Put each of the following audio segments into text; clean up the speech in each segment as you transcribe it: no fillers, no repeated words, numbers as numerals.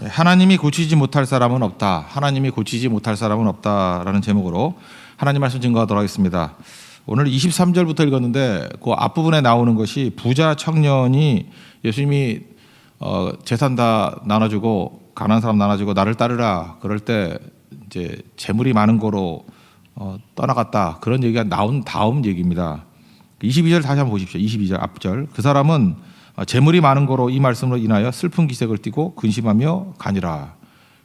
하나님이 고치지 못할 사람은 없다. 하나님이 고치지 못할 사람은 없다라는 제목으로 하나님 말씀 증거하도록 하겠습니다. 오늘 23절부터 읽었는데 그 앞부분에 나오는 것이 부자 청년이 예수님이 재산 다 나눠주고 가난한 사람 나눠주고 나를 따르라 그럴 때 이제 재물이 많은 거로 떠나갔다, 그런 얘기가 나온 다음 얘기입니다. 22절 다시 한번 보십시오. 22절 앞절. 그 사람은 재물이 많은 거로 이 말씀으로 인하여 슬픈 기색을 띠고 근심하며 가니라.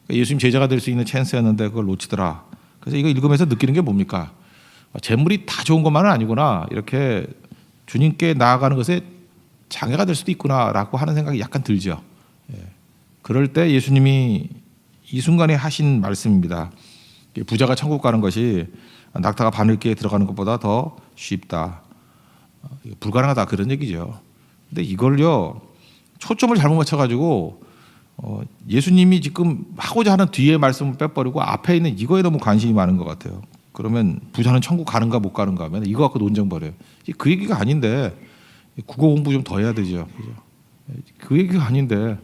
예수님 제자가 될 수 있는 찬스였는데 그걸 놓치더라. 그래서 이거 읽으면서 느끼는 게 뭡니까? 재물이 다 좋은 것만은 아니구나, 이렇게 주님께 나아가는 것에 장애가 될 수도 있구나라고 하는 생각이 약간 들죠. 그럴 때 예수님이 이 순간에 하신 말씀입니다. 부자가 천국 가는 것이 낙타가 바늘기에 들어가는 것보다 더 쉽다, 불가능하다, 그런 얘기죠. 근데 이걸요, 초점을 잘못 맞춰가지고 예수님이 지금 하고자 하는 뒤에 말씀을 빼버리고 앞에 있는 이거에 너무 관심이 많은 것 같아요. 그러면 부자는 천국 가는가 못 가는가 하면 이거 갖고 논쟁 벌여요. 그 얘기가 아닌데, 국어 공부 좀 더 해야 되죠. 그죠? 그 얘기가 아닌데,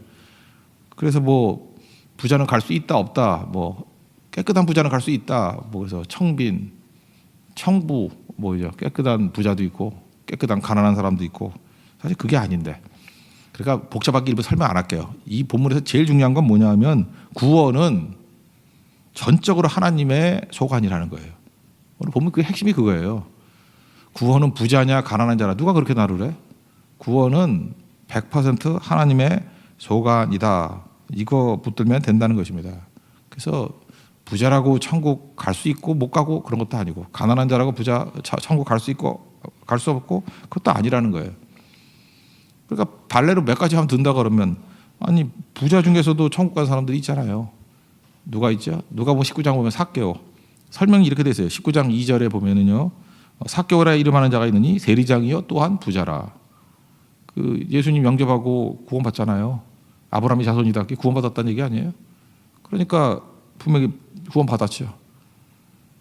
그래서 뭐 부자는 갈 수 있다 없다, 뭐 깨끗한 부자는 갈 수 있다, 뭐 그래서 청빈, 청부, 뭐죠, 깨끗한 부자도 있고 깨끗한 가난한 사람도 있고, 사실 그게 아닌데. 그러니까 복잡하게 일부 설명 안 할게요. 이 본문에서 제일 중요한 건 뭐냐면 구원은 전적으로 하나님의 소관이라는 거예요. 오늘 본문 그 핵심이 그거예요. 구원은 부자냐 가난한 자라, 누가 그렇게 나누래? 구원은 100% 하나님의 소관이다. 이거 붙들면 된다는 것입니다. 그래서 부자라고 천국 갈 수 있고 못 가고 그런 것도 아니고, 가난한 자라고 부자 천국 갈 수 있고 갈 수 없고 그것도 아니라는 거예요. 그러니까 발레로 몇 가지 하면 든다 그러면, 아니 부자 중에서도 천국 간 사람들이 있잖아요. 누가 있죠? 누가복음 19장 보면 삭개오, 설명이 이렇게 돼 있어요. 19장 2절에 보면은요, 삭개오라 이름하는 자가 있느니 세리장이요 또한 부자라. 그 예수님 영접하고 구원받잖아요. 아브라함의 자손이다, 구원받았다는 얘기 아니에요? 그러니까 분명히 구원받았죠.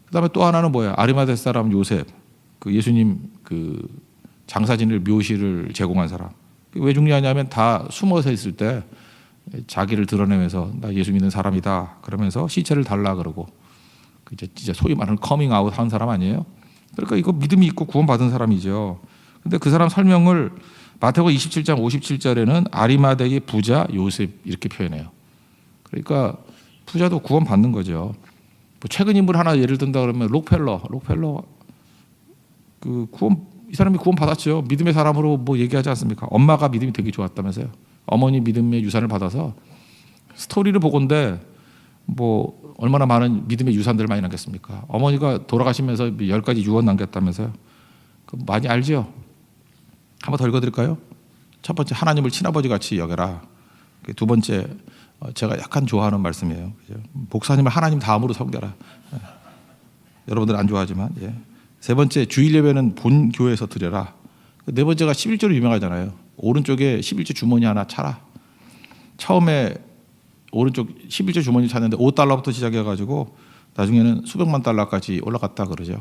그다음에 또 하나는 뭐야? 아리마대 사람 요셉, 그 예수님 그 장사진을 묘실을 제공한 사람. 왜 중요하냐면 다 숨어서 있을 때 자기를 드러내면서 나 예수 믿는 사람이다 그러면서 시체를 달라 그러고, 이제 진짜 소위 말하는 커밍아웃 한 사람 아니에요? 그러니까 이거 믿음이 있고 구원받은 사람이죠. 근데 그 사람 설명을 마태복음 27장 57절에는 아리마대의 부자 요셉 이렇게 표현해요. 그러니까 부자도 구원받는 거죠. 뭐 최근 인물 하나 예를 든다 그러면 록펠러 그 구원, 이 사람이 구원받았죠. 믿음의 사람으로 뭐 얘기하지 않습니까? 엄마가 믿음이 되게 좋았다면서요. 어머니 믿음의 유산을 받아서, 스토리를 보건대 뭐 얼마나 많은 믿음의 유산들을 많이 남겼습니까? 어머니가 돌아가시면서 10가지 유언 남겼다면서요. 많이 알죠? 한번 더 읽어드릴까요? 첫 번째, 하나님을 친아버지 같이 여겨라. 두 번째, 제가 약간 좋아하는 말씀이에요. 목사님을 하나님 다음으로 섬겨라. 여러분들 안 좋아하지만, 예. 세 번째, 주일 예배는 본 교회에서 드려라. 네 번째가 11조로 유명하잖아요. 오른쪽에 11조 주머니 하나 차라. 처음에 오른쪽 11조 주머니 찾는데 $5부터 시작해가지고 나중에는 수백만 달러까지 올라갔다 그러죠.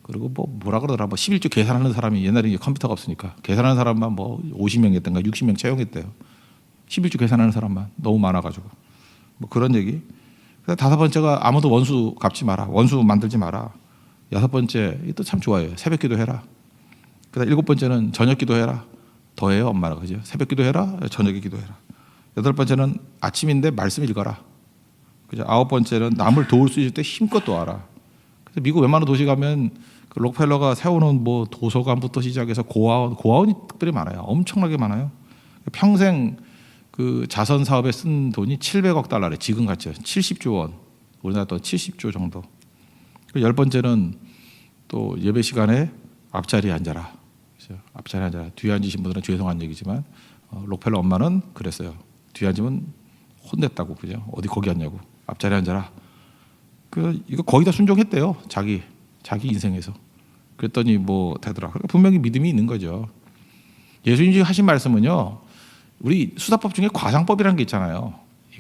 그리고 뭐라 그러더라, 11조 계산하는 사람이, 옛날에 컴퓨터가 없으니까 계산하는 사람만 50명이었던가 60명 채용했대요. 11조 계산하는 사람만 너무 많아가지고, 그런 얘기. 다섯 번째가 아무도 원수 갚지 마라, 원수 만들지 마라. 여섯 번째, 또 참 좋아요. 새벽 기도해라. 그다음 일곱 번째는 저녁 기도해라. 더해요, 엄마가, 그죠? 새벽 기도해라, 저녁에 기도해라. 여덟 번째는 아침인데 말씀 읽어라. 그죠? 아홉 번째는 남을 도울 수 있을 때 힘껏 도와라. 그래서 미국 웬만한 도시 가면 그 록펠러가 세워놓은 도서관부터 시작해서 고아원이 특별히 많아요. 엄청나게 많아요. 평생 그 자선 사업에 쓴 돈이 700억 달러래. 지금 같죠? 70조 원. 우리나라 돈 70조 정도. 열 번째는 또 예배 시간에 앞자리에 앉아라. 그렇죠? 앞자리에 앉아라. 뒤에 앉으신 분들은 죄송한 얘기지만 록펠러 엄마는 그랬어요. 뒤에 앉으면 혼냈다고, 그죠? 어디 거기 앉냐고. 앞자리에 앉아라. 이거 거의 다 순종했대요. 자기 인생에서. 그랬더니 되더라. 그러니까 분명히 믿음이 있는 거죠. 예수님이 하신 말씀은요, 우리 수사법 중에 과장법이라는 게 있잖아요.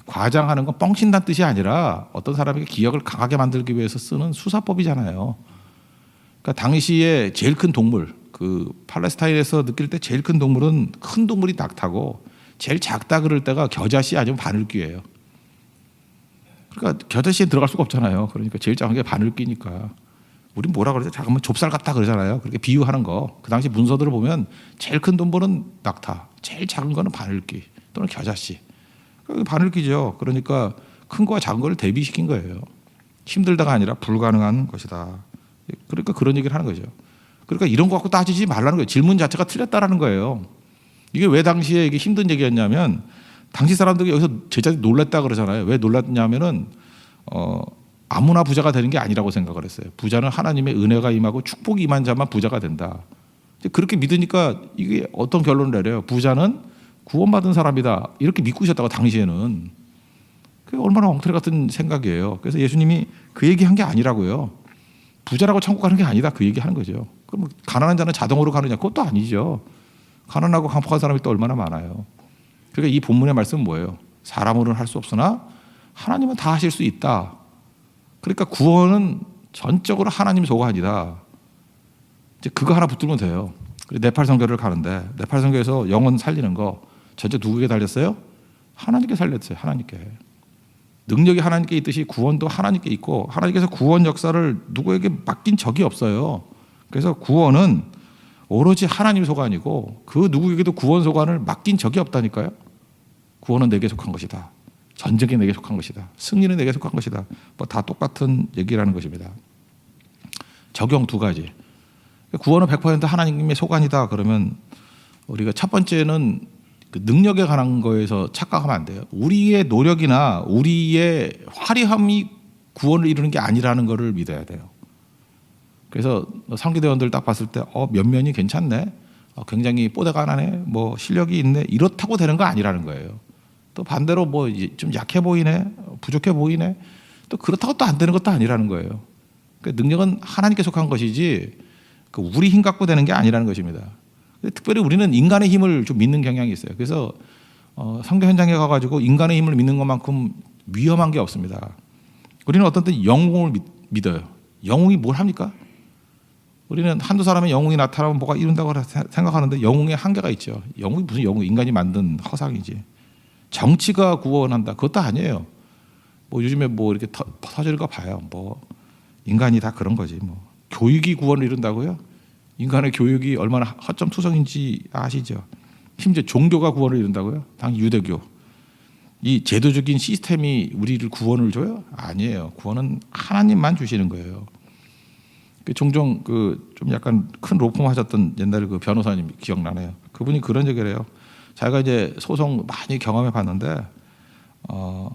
과장하는 건 뻥친다는 뜻이 아니라 어떤 사람에게 기억을 강하게 만들기 위해서 쓰는 수사법이잖아요. 그러니까 당시에 제일 큰 동물, 그 팔레스타인에서 느낄 때 제일 큰 동물은, 큰 동물이 낙타고 제일 작다 그럴 때가 겨자씨 아니면 바늘귀예요. 그러니까 겨자씨에 들어갈 수가 없잖아요. 그러니까 제일 작은 게 바늘귀니까. 우린 뭐라 그러죠? 작으면 좁쌀 같다 그러잖아요. 그렇게 비유하는 거. 그 당시 문서들을 보면 제일 큰 돈벌은 낙타, 제일 작은 거는 바늘귀 또는 겨자씨. 바늘귀죠. 그러니까 큰 거와 작은 거를 대비시킨 거예요. 힘들다가 아니라 불가능한 것이다. 그러니까 그런 얘기를 하는 거죠. 그러니까 이런 거 갖고 따지지 말라는 거예요. 질문 자체가 틀렸다라는 거예요. 이게 왜 당시에 이게 힘든 얘기였냐면 당시 사람들이 여기서 제자들이 놀랐다 그러잖아요. 왜 놀랐냐면은 아무나 부자가 되는 게 아니라고 생각을 했어요. 부자는 하나님의 은혜가 임하고 축복이 임한 자만 부자가 된다. 그렇게 믿으니까 이게 어떤 결론을 내려요. 부자는 구원받은 사람이다. 이렇게 믿고 있었다고 당시에는. 그게 얼마나 엉터리 같은 생각이에요. 그래서 예수님이 그 얘기한 게 아니라고요. 부자라고 천국 가는 게 아니다. 그 얘기하는 거죠. 그럼 가난한 자는 자동으로 가느냐? 그것도 아니죠. 가난하고 강팍한 사람이 또 얼마나 많아요. 그러니까 이 본문의 말씀은 뭐예요? 사람으로는 할 수 없으나 하나님은 다 하실 수 있다. 그러니까 구원은 전적으로 하나님 소관이다. 이제 그거 하나 붙들면 돼요. 네팔 선교를 가는데 네팔 선교에서 영혼 살리는 거 전체 누구에게 달렸어요? 하나님께 살렸어요. 하나님께. 능력이 하나님께 있듯이 구원도 하나님께 있고 하나님께서 구원 역사를 누구에게 맡긴 적이 없어요. 그래서 구원은 오로지 하나님 소관이고 그 누구에게도 구원 소관을 맡긴 적이 없다니까요. 구원은 내게 속한 것이다. 전쟁이 내게 속한 것이다. 승리는 내게 속한 것이다. 뭐 다 똑같은 얘기라는 것입니다. 적용 두 가지. 구원은 100% 하나님의 소관이다. 그러면 우리가 첫 번째는 그 능력에 관한 거에서 착각하면 안 돼요. 우리의 노력이나 우리의 화려함이 구원을 이루는 게 아니라는 것을 믿어야 돼요. 그래서 상기대원들 딱 봤을 때 면면이 괜찮네. 굉장히 뽀대가 나네. 뭐 실력이 있네. 이렇다고 되는 거 아니라는 거예요. 또 반대로 뭐 좀 약해 보이네. 부족해 보이네. 또 그렇다고 또 안 되는 것도 아니라는 거예요. 그러니까 능력은 하나님께 속한 것이지 우리 힘 갖고 되는 게 아니라는 것입니다. 특별히 우리는 인간의 힘을 좀 믿는 경향이 있어요. 그래서 선교 현장에 가가지고 인간의 힘을 믿는 것만큼 위험한 게 없습니다. 우리는 어떤 때 영웅을 믿어요. 영웅이 뭘 합니까? 우리는 한두 사람의 영웅이 나타나면 뭐가 이룬다고 생각하는데 영웅의 한계가 있죠. 영웅이 무슨 영웅? 인간이 만든 허상이지. 정치가 구원한다. 그것도 아니에요. 뭐 요즘에 뭐 이렇게 터질 거 봐요. 뭐 인간이 다 그런 거지. 뭐 교육이 구원을 이룬다고요? 인간의 교육이 얼마나 허점투성인지 아시죠? 심지어 종교가 구원을 이룬다고요? 당연히 유대교. 이 제도적인 시스템이 우리를 구원을 줘요? 아니에요. 구원은 하나님만 주시는 거예요. 종종 좀 약간 큰 로펌 하셨던 옛날에 그 변호사님 기억나네요. 그분이 그런 얘기를 해요. 자기가 이제 소송 많이 경험해 봤는데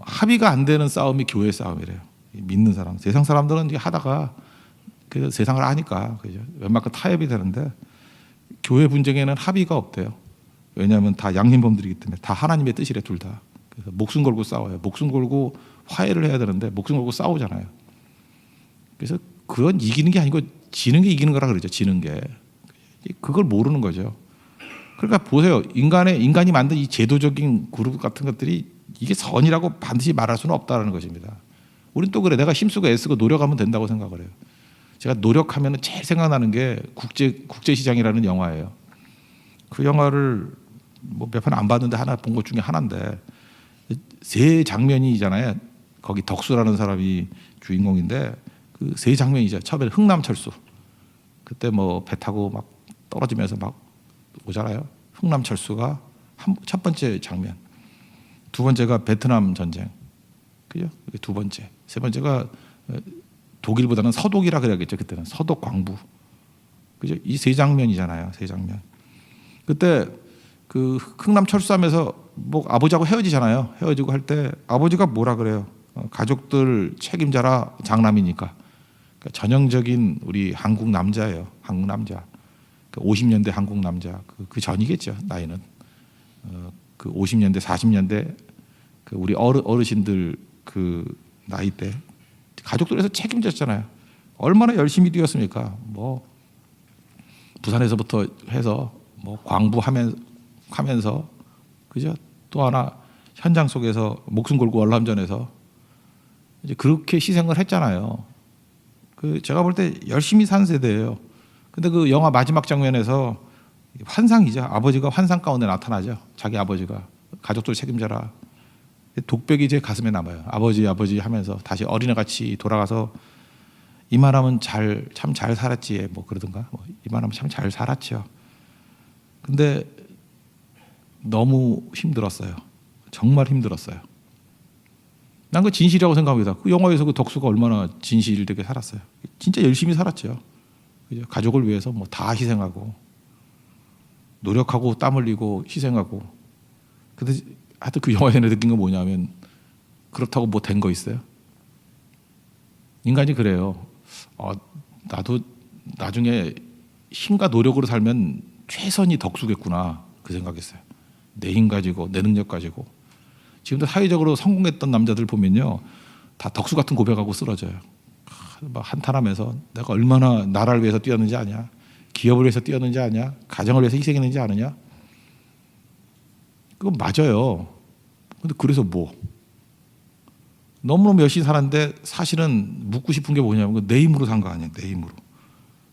합의가 안 되는 싸움이 교회 싸움이래요. 믿는 사람. 세상 사람들은 이제 하다가 그 세상을 아니까 그죠. 웬만큼 타협이 되는데 교회 분쟁에는 합의가 없대요. 왜냐하면 다 양심범들이기 때문에 다 하나님의 뜻이래 둘 다. 그래서 목숨 걸고 싸워요. 목숨 걸고 화해를 해야 되는데 목숨 걸고 싸우잖아요. 그래서 그건 이기는 게 아니고 지는 게 이기는 거라 그러죠. 지는 게. 그걸 모르는 거죠. 그러니까 보세요. 인간이 만든 이 제도적인 그룹 같은 것들이 이게 선이라고 반드시 말할 수는 없다는 것입니다. 우린 또 그래. 내가 힘쓰고 애쓰고 노력하면 된다고 생각을 해요. 제가 노력하면 제일 생각나는 게 국제시장이라는 영화예요. 그 영화를 뭐 몇 편 안 봤는데 하나 본 것 중에 하나인데 세 장면이잖아요. 거기 덕수라는 사람이 주인공인데 그 세 장면이죠. 처음에 흥남철수. 그때 뭐 배 타고 막 떨어지면서 막 오잖아요. 흥남철수가 첫 번째 장면. 두 번째가 베트남 전쟁. 그죠? 두 번째. 세 번째가 독일보다는 서독이라 그래야겠죠. 그때는 서독 광부. 그죠? 이 세 장면이잖아요. 세 장면. 그때 그 흥남 철수하면서 뭐 아버지하고 헤어지잖아요. 헤어지고 할 때 아버지가 뭐라 그래요? 가족들 책임져라. 장남이니까. 그러니까 전형적인 우리 한국 남자예요. 한국 남자. 50년대 한국 남자. 그 전이겠죠. 나이는. 그 50년대 40년대 그 우리 어르신들 그 나이 때 가족들에서 책임졌잖아요. 얼마나 열심히 뛰었습니까? 뭐 부산에서부터 해서 뭐 광부하면서 그죠? 또 하나 현장 속에서 목숨 걸고 월남전에서 이제 그렇게 희생을 했잖아요. 그 제가 볼 때 열심히 산 세대예요. 근데 그 영화 마지막 장면에서 환상이죠. 아버지가 환상 가운데 나타나죠. 자기 아버지가 가족들 책임져라. 독백이 제 가슴에 남아요. 아버지 아버지 하면서 다시 어린애같이 돌아가서 이만하면 참 잘 살았지 뭐 그러던가 이만하면 참 잘 살았죠. 근데 너무 힘들었어요. 정말 힘들었어요. 난 그 진실이라고 생각합니다. 그 영화에서 그 덕수가 얼마나 진실되게 살았어요. 진짜 열심히 살았죠. 그죠? 가족을 위해서 뭐 다 희생하고 노력하고 땀 흘리고 희생하고. 근데 하여튼 그 영화에서 느낀 건 뭐냐면 그렇다고 뭐 된 거 있어요? 인간이 그래요. 나도 나중에 힘과 노력으로 살면 최선이 덕수겠구나 그 생각했어요. 내 힘 가지고 내 능력 가지고. 지금도 사회적으로 성공했던 남자들 보면요 다 덕수 같은 고백하고 쓰러져요. 막 한탄하면서 내가 얼마나 나라를 위해서 뛰었는지 아냐, 기업을 위해서 뛰었는지 아냐, 가정을 위해서 희생했는지 아느냐. 그건 맞아요. 근데 그래서 뭐 너무너무 열심히 살았는데 사실은 묻고 싶은 게 뭐냐면 내 힘으로 산 거 아니에요. 내 힘으로.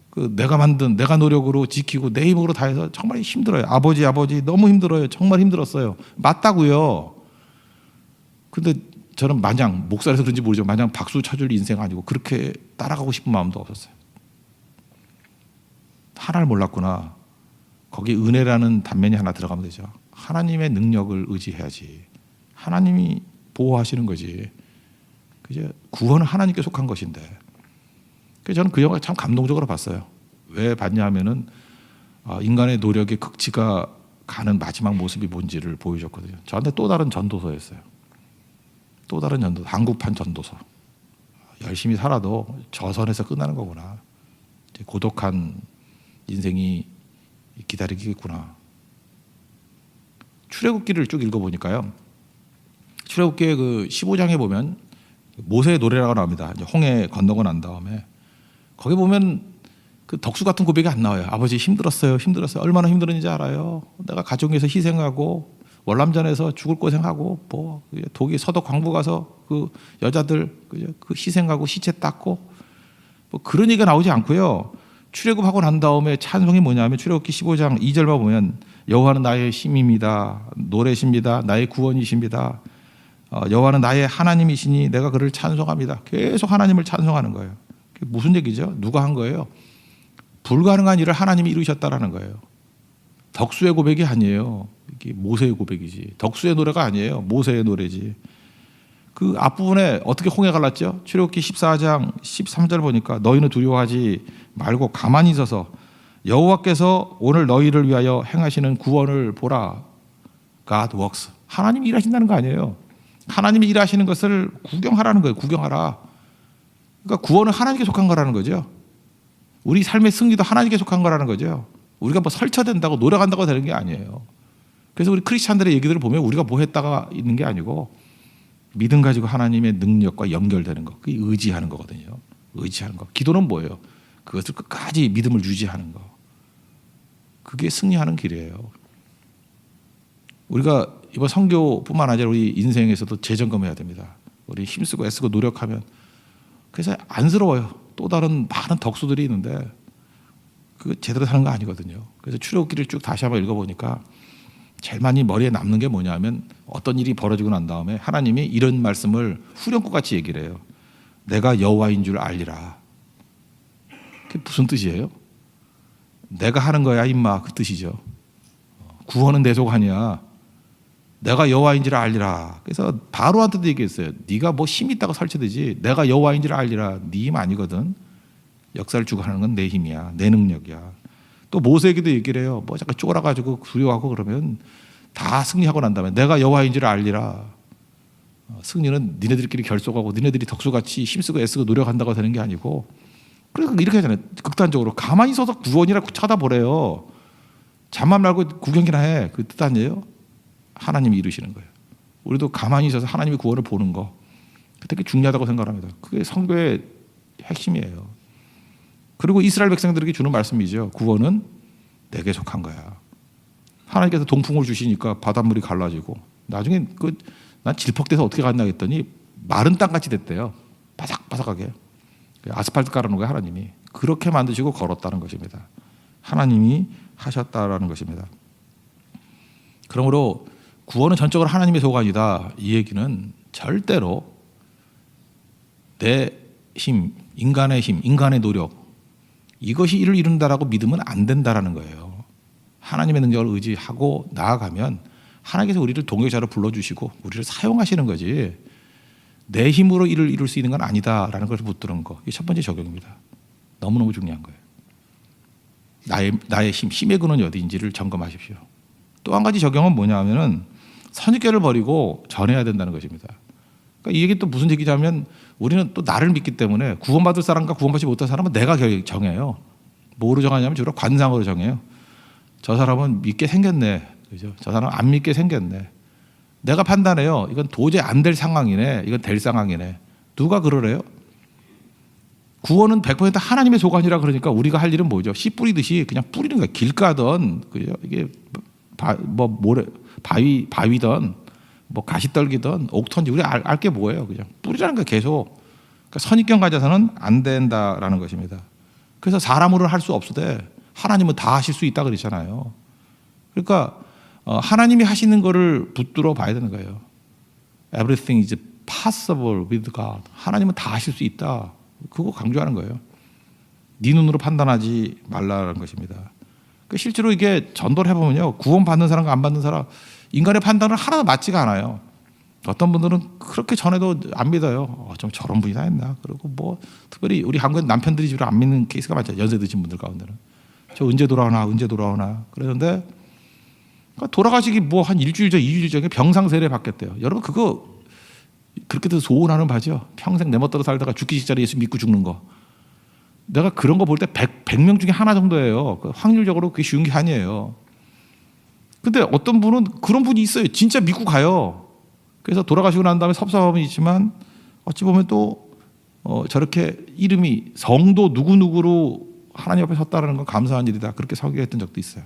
그 내가 만든 내가 노력으로 지키고 내 힘으로 다 해서 정말 힘들어요. 아버지 너무 힘들어요. 정말 힘들었어요. 맞다고요. 근데 저는 마냥 목살에서 그런지 모르지만 마냥 박수 쳐줄 인생 아니고 그렇게 따라가고 싶은 마음도 없었어요. 하나를 몰랐구나. 거기 은혜라는 단면이 하나 들어가면 되죠. 하나님의 능력을 의지해야지. 하나님이 보호하시는 거지. 그죠? 구원은 하나님께 속한 것인데. 그래서 저는 그 영화 참 감동적으로 봤어요. 왜 봤냐 하면은 인간의 노력의 극치가 가는 마지막 모습이 뭔지를 보여줬거든요. 저한테 또 다른 전도서였어요. 또 다른 전도서, 한국판 전도서. 열심히 살아도 저 선에서 끝나는 거구나. 고독한 인생이 기다리겠구나. 출애굽기를 쭉 읽어보니까요. 출애굽기의 그 15장에 보면 모세의 노래라고 나옵니다. 이제 홍해 건너고 난 다음에 거기 보면 그 덕수 같은 고백이 안 나와요. 아버지 힘들었어요. 얼마나 힘들었는지 알아요. 내가 가족 위해서 희생하고 월남전에서 죽을 고생하고 뭐 독일 서독 광부 가서 그 여자들 그 희생하고 시체 닦고 뭐 그런 얘기가 나오지 않고요. 출애굽하고 난 다음에 찬송이 뭐냐면 출애굽기 15장 2절만 보면 여호와는 나의 힘입니다. 노래십니다. 나의 구원이십니다. 여호와는 나의 하나님이시니 내가 그를 찬송합니다. 계속 하나님을 찬송하는 거예요. 그게 무슨 얘기죠? 누가 한 거예요? 불가능한 일을 하나님이 이루셨다라는 거예요. 덕수의 고백이 아니에요. 이게 모세의 고백이지. 덕수의 노래가 아니에요. 모세의 노래지. 그 앞부분에 어떻게 홍해 갈랐죠? 출애굽기 14장 13절 보니까 너희는 두려워하지 말고 가만히 있어서 여호와께서 오늘 너희를 위하여 행하시는 구원을 보라. God works. 하나님이 일하신다는 거 아니에요. 하나님이 일하시는 것을 구경하라는 거예요. 구경하라. 그러니까 구원은 하나님께 속한 거라는 거죠. 우리 삶의 승리도 하나님께 속한 거라는 거죠. 우리가 뭐 설쳐된다고 노력한다고 되는 게 아니에요. 그래서 우리 크리스찬들의 얘기들을 보면 우리가 뭐 했다가 있는 게 아니고 믿음 가지고 하나님의 능력과 연결되는 거. 그게 의지하는 거거든요. 의지하는 거. 기도는 뭐예요? 그것을 끝까지 믿음을 유지하는 거. 그게 승리하는 길이에요. 우리가 이번 선교뿐만 아니라 우리 인생에서도 재점검해야 됩니다. 우리 힘쓰고 애쓰고 노력하면 그래서 안쓰러워요. 또 다른 많은 덕수들이 있는데 그 제대로 사는 거 아니거든요. 그래서 출애굽기를 쭉 다시 한번 읽어보니까 제일 많이 머리에 남는 게 뭐냐면 어떤 일이 벌어지고 난 다음에 하나님이 이런 말씀을 후렴구 같이 얘기를 해요. 내가 여호와인 줄 알리라. 그게 무슨 뜻이에요? 내가 하는 거야 임마 그 뜻이죠. 구원은 내 속 아니야. 내가 여호와인 줄 알리라. 그래서 바로한테도 얘기했어요. 네가 뭐 힘이 있다고 설치되지 내가 여호와인 줄 알리라. 네 힘 아니거든. 역사를 주관하는 건 내 힘이야. 내 능력이야. 또 모세에게도 얘기를 해요. 뭐 잠깐 쫄아가지고 두려워하고 그러면 다 승리하고 난 다음에 내가 여호와인 줄 알리라. 승리는 니네들끼리 결속하고 니네들이 덕수같이 힘쓰고 애쓰고 노력한다고 되는 게 아니고 그래서 이렇게 하잖아요. 극단적으로 가만히 서서 구원이라고 쳐다보래요. 잠만 말고 구경이나 해. 그 뜻 아니에요? 하나님이 이루시는 거예요. 우리도 가만히 있어서 하나님의 구원을 보는 거 되게 중요하다고 생각합니다. 그게 선교의 핵심이에요. 그리고 이스라엘 백성들에게 주는 말씀이죠. 구원은 내게 속한 거야. 하나님께서 동풍을 주시니까 바닷물이 갈라지고 나중에 난 질퍽돼서 어떻게 갔나 했더니 마른 땅같이 됐대요. 바삭바삭하게. 아스팔트 깔아놓은 거예요. 하나님이. 그렇게 만드시고 걸었다는 것입니다. 하나님이 하셨다라는 것입니다. 그러므로 구원은 전적으로 하나님의 소관이다. 이 얘기는 절대로 내 힘, 인간의 힘, 인간의 노력 이것이 이를 이룬다라고 믿으면 안 된다라는 거예요. 하나님의 능력을 의지하고 나아가면 하나님께서 우리를 동역자로 불러주시고 우리를 사용하시는 거지 내 힘으로 이를 이룰 수 있는 건 아니다라는 것을 붙드는 거. 이게 첫 번째 적용입니다. 너무너무 중요한 거예요. 나의 힘의 근원이 어디인지를 점검하십시오. 또 한 가지 적용은 뭐냐 하면은 선입견을 버리고 전해야 된다는 것입니다. 그러니까 이 얘기 또 무슨 얘기냐면 우리는 또 나를 믿기 때문에 구원받을 사람과 구원받지 못할 사람은 내가 정해요. 뭐로 정하냐면 주로 관상으로 정해요. 저 사람은 믿게 생겼네. 그죠? 저 사람은 안 믿게 생겼네. 내가 판단해요. 이건 도저히 안 될 상황이네. 이건 될 상황이네. 누가 그러래요? 구원은 100% 하나님의 소관이라 그러니까 우리가 할 일은 뭐죠? 씨 뿌리듯이 그냥 뿌리는 거예요. 길 가던 그죠? 이게 바위던 뭐 가시떨기든 옥턴지 우리 알 게 뭐예요? 그냥 뿌리라는 거 계속. 그러니까 선입견 가져서는 안 된다라는 것입니다. 그래서 사람으로는 할 수 없으되 하나님은 다 하실 수 있다 그랬잖아요. 그러니까 하나님이 하시는 거를 붙들어 봐야 되는 거예요. Everything is possible with God. 하나님은 다 하실 수 있다. 그거 강조하는 거예요. 네 눈으로 판단하지 말라는 것입니다. 그러니까 실제로 이게 전도를 해보면요. 구원 받는 사람과 안 받는 사람 인간의 판단은 하나도 맞지가 않아요. 어떤 분들은 그렇게 전해도 안 믿어요. 좀 저런 분이 다 했나. 그리고 뭐 특별히 우리 한국엔 남편들이 주로 안 믿는 케이스가 많죠. 연세 드신 분들 가운데는. 저 언제 돌아오나. 그러는데 돌아가시기 뭐 한 일주일 전, 2주일 전에 병상세례 받겠대요. 여러분 그거 그렇게 돼서 소원하는 바죠. 평생 내 멋대로 살다가 죽기 직전에 예수 믿고 죽는 거. 내가 그런 거 볼 때 100명 중에 하나 정도예요. 확률적으로 그게 쉬운 게 아니에요. 근데 어떤 분은 그런 분이 있어요. 진짜 믿고 가요. 그래서 돌아가시고 난 다음에 섭섭함은 있지만 어찌 보면 또 저렇게 이름이 성도 누구누구로 하나님 앞에 섰다는 건 감사한 일이다. 그렇게 설교했던 적도 있어요.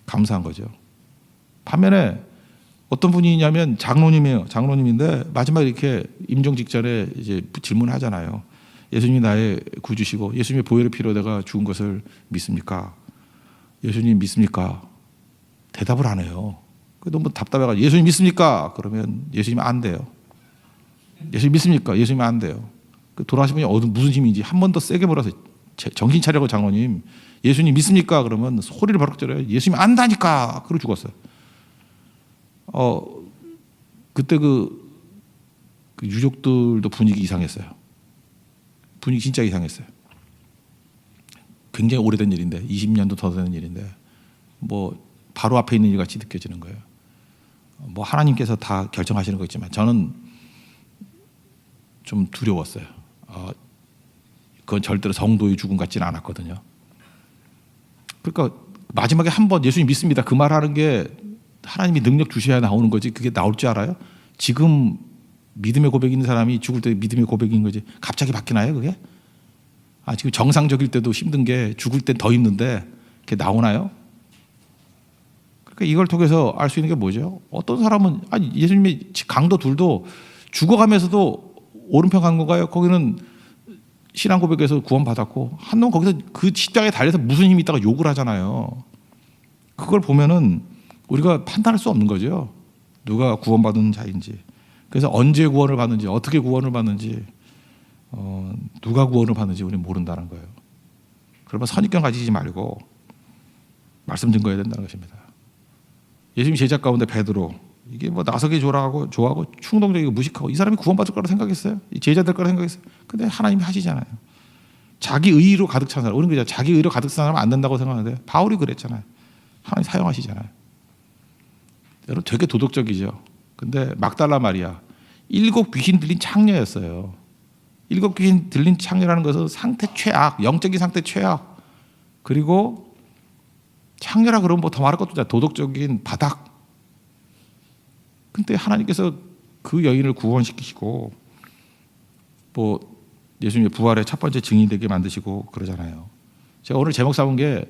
감사한 거죠. 반면에 어떤 분이 있냐면 장로님이에요. 장로님인데 마지막에 이렇게 임종 직전에 이제 질문을 하잖아요. 예수님이 나의 구주시고 예수님의 보혈의 피로 내가 죽은 것을 믿습니까? 예수님 믿습니까? 대답을 안 해요. 너무 답답해가지고 예수님 믿습니까? 그러면 예수님 안 돼요. 예수님 믿습니까? 예수님 안 돼요. 돌아가신 분이 무슨 힘인지 한 번 더 세게 물어서 정신 차려고 장로님 예수님 믿습니까? 그러면 소리를 버럭 질러요. 예수님 안다니까. 그러고 죽었어요. 그때 그 유족들도 분위기 이상했어요. 분위기 진짜 이상했어요. 굉장히 오래된 일인데 20년도 더 되는 일인데 뭐 바로 앞에 있는 일 같이 느껴지는 거예요. 뭐 하나님께서 다 결정하시는 거 있지만 저는 좀 두려웠어요. 그건 절대로 성도의 죽음 같지는 않았거든요. 그러니까 마지막에 한 번 예수님 믿습니다. 그 말하는 게 하나님이 능력 주셔야 나오는 거지 그게 나올 줄 알아요? 지금 믿음의 고백이 있는 사람이 죽을 때 믿음의 고백인 거지 갑자기 바뀌나요 그게? 지금 정상적일 때도 힘든 게 죽을 땐 더 힘든데 그게 나오나요? 그러니까 이걸 통해서 알 수 있는 게 뭐죠? 어떤 사람은 예수님의 강도 둘도 죽어가면서도 오른편 간 건가요? 거기는 신앙 고백에서 구원받았고 한 놈은 거기서 그 십자가에 달려서 무슨 힘이 있다가 욕을 하잖아요. 그걸 보면은 우리가 판단할 수 없는 거죠. 누가 구원받은 자인지. 그래서 언제 구원을 받는지 어떻게 구원을 받는지 누가 구원을 받는지 우리는 모른다는 거예요. 그러면 선입견 가지지 말고 말씀 증거해야 된다는 것입니다. 예수님 제자 가운데 베드로 이게 뭐 나서기 좋아하고 충동적이고 무식하고 이 사람이 구원받을 거라고 생각했어요. 이 제자 될 거라고 생각했어요. 근데 하나님이 하시잖아요. 자기 의로 가득 찬 사람. 우리는 그냥 자기 의로 가득 찬 사람은 안 된다고 생각하는데 바울이 그랬잖아요. 하나님 사용하시잖아요. 여러분 되게 도덕적이죠. 근데 막달라 마리아 7 귀신 들린 창녀였어요. 7 귀신 들린 창녀라는 것은 상태 최악, 영적인 상태 최악. 그리고 창녀라 그러면 뭐 더 말할 것도 없잖아요. 도덕적인 바닥. 근데 하나님께서 그 여인을 구원시키시고 뭐 예수님의 부활의 첫 번째 증인이 되게 만드시고 그러잖아요. 제가 오늘 제목 삼은 게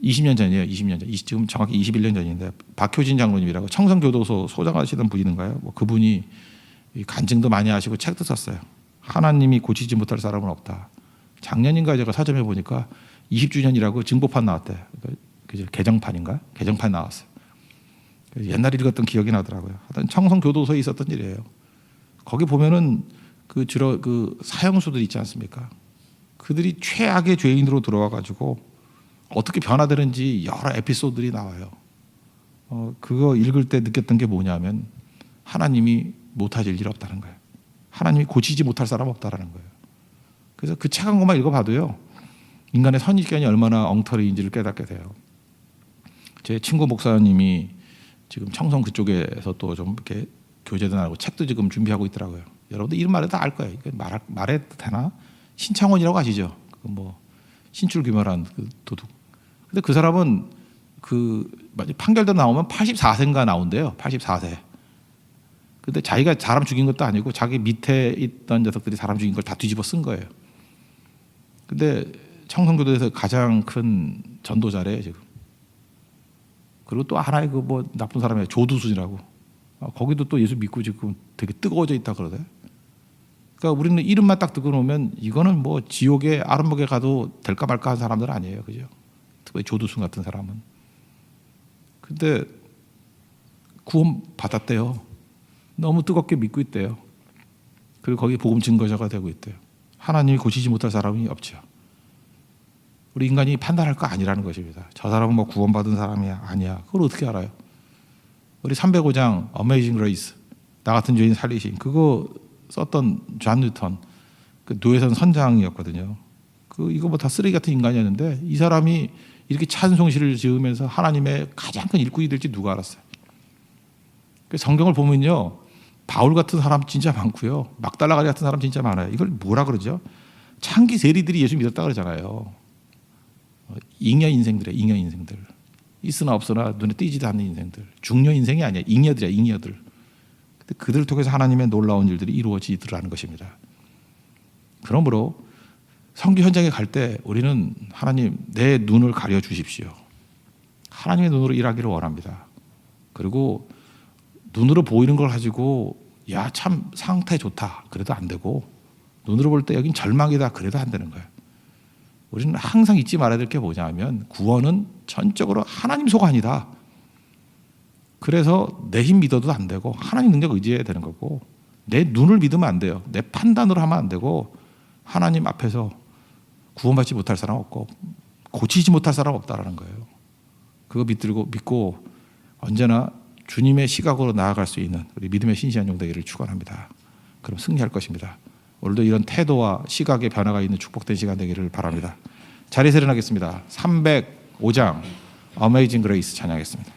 20년 전이에요. 20년 전. 지금 정확히 21년 전인데 박효진 장로님이라고 청성교도소 소장하시던 분인가요? 뭐 그분이 간증도 많이 하시고 책도 썼어요. 하나님이 고치지 못할 사람은 없다. 작년인가 제가 서점에 보니까 20주년이라고 증보판 나왔대요. 그죠? 개정판인가? 개정판 나왔어요. 옛날 읽었던 기억이 나더라고요. 하여튼 청송 교도소에 있었던 일이에요. 거기 보면은 그 사형수들 있지 않습니까? 그들이 최악의 죄인으로 들어와 가지고 어떻게 변화되는지 여러 에피소드들이 나와요. 그거 읽을 때 느꼈던 게 뭐냐면 하나님이 못하실 일 없다는 거예요. 하나님이 고치지 못할 사람 없다라는 거예요. 그래서 그 책 한 권만 읽어봐도요, 인간의 선입견이 얼마나 엉터리인지를 깨닫게 돼요. 제 친구 목사님이 지금 청송 그쪽에서 또 좀 이렇게 교제도 나고 책도 지금 준비하고 있더라고요. 여러분들 이름 말해도 알 거예요. 말해도 되나? 신창원이라고 아시죠? 신출귀멸한 그 도둑. 근데 그 사람은 판결도 나오면 84세인가 나온대요. 84세. 근데 자기가 사람 죽인 것도 아니고 자기 밑에 있던 녀석들이 사람 죽인 걸 다 뒤집어 쓴 거예요. 근데 청송교도에서 가장 큰 전도자래 지금. 그리고 또 하나의 나쁜 사람이에요. 조두순이라고. 거기도 또 예수 믿고 지금 되게 뜨거워져 있다 그러대. 그러니까 우리는 이름만 딱 듣고 놓으면 이거는 지옥의 아름목에 가도 될까 말까 한 사람들 아니에요, 그죠? 특히 조두순 같은 사람은. 근데 구원 받았대요. 너무 뜨겁게 믿고 있대요. 그리고 거기 복음 증거자가 되고 있대요. 하나님이 고치지 못할 사람이 없죠. 우리 인간이 판단할 거 아니라는 것입니다. 저 사람은 구원받은 사람이야, 아니야. 그걸 어떻게 알아요? 우리 305장 Amazing Grace, 나 같은 죄인 살리신, 그거 썼던 존 뉴턴, 그 노예선 선장이었거든요. 이거 다 쓰레기 같은 인간이었는데 이 사람이 이렇게 찬송시를 지으면서 하나님의 가장 큰 일꾼이 될지 누가 알았어요? 성경을 보면요, 바울 같은 사람 진짜 많고요, 막달라가리 같은 사람 진짜 많아요. 이걸 뭐라 그러죠? 창기 세리들이 예수 믿었다 그러잖아요. 잉여 인생들이에요. 잉여 인생들. 있으나 없으나 눈에 띄지도 않는 인생들. 중녀 인생이 아니야. 잉여들이야. 잉여들. 근데 그들을 통해서 하나님의 놀라운 일들이 이루어지더라는 것입니다. 그러므로 선교 현장에 갈 때 우리는 하나님, 내 눈을 가려 주십시오. 하나님의 눈으로 일하기를 원합니다. 그리고 눈으로 보이는 걸 가지고 야, 참 상태 좋다 그래도 안 되고, 눈으로 볼 때 여긴 절망이다 그래도 안 되는 거예요. 우리는 항상 잊지 말아야 될 게 뭐냐면 구원은 전적으로 하나님 소관이다. 그래서 내 힘 믿어도 안 되고 하나님 능력 의지해야 되는 거고, 내 눈을 믿으면 안 돼요. 내 판단으로 하면 안 되고, 하나님 앞에서 구원받지 못할 사람 없고 고치지 못할 사람 없다라는 거예요. 그거 믿고 언제나 주님의 시각으로 나아갈 수 있는 우리 믿음의 신실한 종 되기를 축원합니다. 그럼 승리할 것입니다. 오늘도 이런 태도와 시각의 변화가 있는 축복된 시간 되기를 바랍니다. 자리에서 일어나겠습니다. 305장 Amazing Grace 찬양하겠습니다.